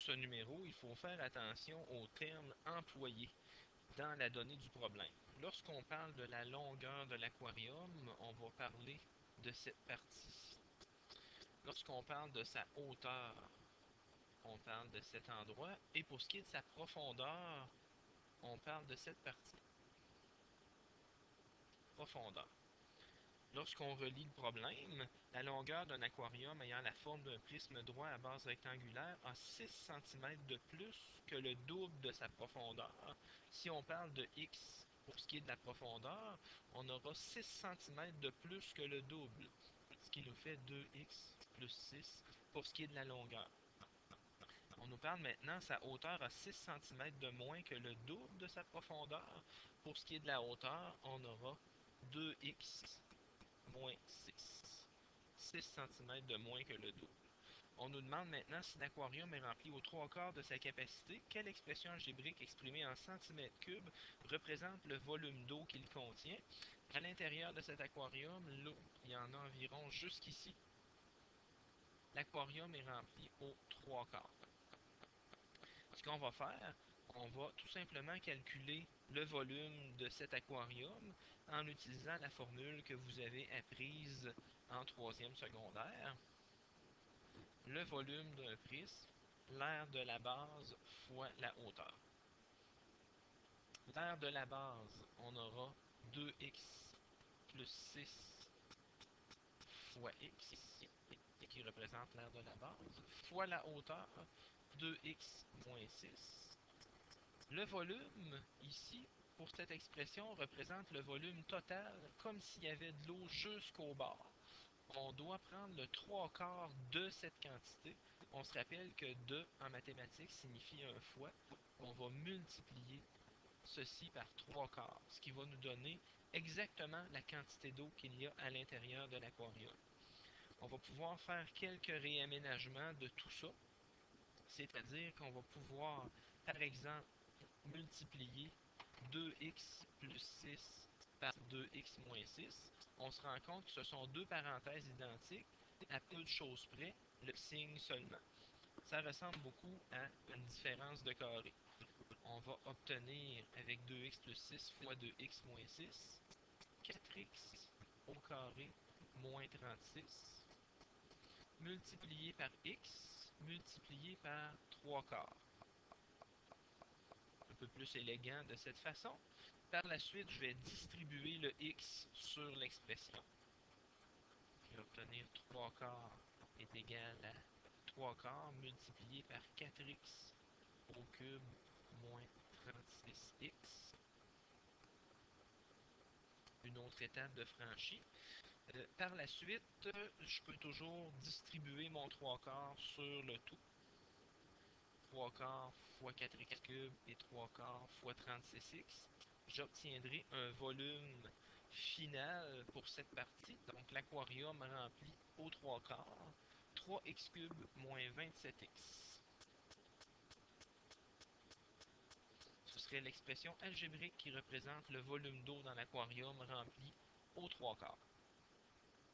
ce numéro, il faut faire attention aux termes employés dans la donnée du problème. Lorsqu'on parle de la longueur de l'aquarium, on va parler de cette partie-ci. Lorsqu'on parle de sa hauteur, on parle de cet endroit. Et pour ce qui est de sa profondeur, on parle de cette partie. Profondeur. Lorsqu'on relie le problème, la longueur d'un aquarium ayant la forme d'un prisme droit à base rectangulaire a 6 cm de plus que le double de sa profondeur. Si on parle de x pour ce qui est de la profondeur, on aura 6 cm de plus que le double, ce qui nous fait 2x plus 6 pour ce qui est de la longueur. On nous parle maintenant, sa hauteur a 6 cm de moins que le double de sa profondeur. Pour ce qui est de la hauteur, on aura 2x moins 6. 6 cm de moins que le double. On nous demande maintenant si l'aquarium est rempli aux 3/4 de sa capacité, quelle expression algébrique exprimée en centimètres cubes représente le volume d'eau qu'il contient. À l'intérieur de cet aquarium, l'eau, il y en a environ jusqu'ici. L'aquarium est rempli aux 3/4. Ce qu'on va faire, on va tout simplement calculer le volume de cet aquarium en utilisant la formule que vous avez apprise en troisième secondaire. Le volume d'un prisme, l'aire de la base fois la hauteur. L'aire de la base, on aura 2x plus 6 fois x, qui représente l'aire de la base, fois la hauteur, 2x moins 6. Le volume, ici, pour cette expression, représente le volume total, comme s'il y avait de l'eau jusqu'au bord. On doit prendre le 3/4 de cette quantité. On se rappelle que 2 en mathématiques signifie un fois. On va multiplier ceci par 3/4, ce qui va nous donner exactement la quantité d'eau qu'il y a à l'intérieur de l'aquarium. On va pouvoir faire quelques réaménagements de tout ça, c'est-à-dire qu'on va pouvoir, par exemple, multiplier 2x plus 6 par 2x moins 6, on se rend compte que ce sont deux parenthèses identiques, à peu de choses près, le signe seulement. Ça ressemble beaucoup à une différence de carré. On va obtenir avec 2x plus 6 fois 2x moins 6, 4x au carré moins 36, multiplié par x, multiplié par 3/4. Un peu plus élégant de cette façon. Par la suite, je vais distribuer le x sur l'expression. Je vais obtenir 3/4 est égal à 3/4 multiplié par 4x au cube moins 36x. Une autre étape de franchie. Par la suite, je peux toujours distribuer mon 3/4 sur le tout. 3/4 fois 4x cube et 3/4 fois 36x. J'obtiendrai un volume final pour cette partie. Donc l'aquarium rempli aux 3/4. 3x cube moins 27x. Ce serait l'expression algébrique qui représente le volume d'eau dans l'aquarium rempli aux 3/4.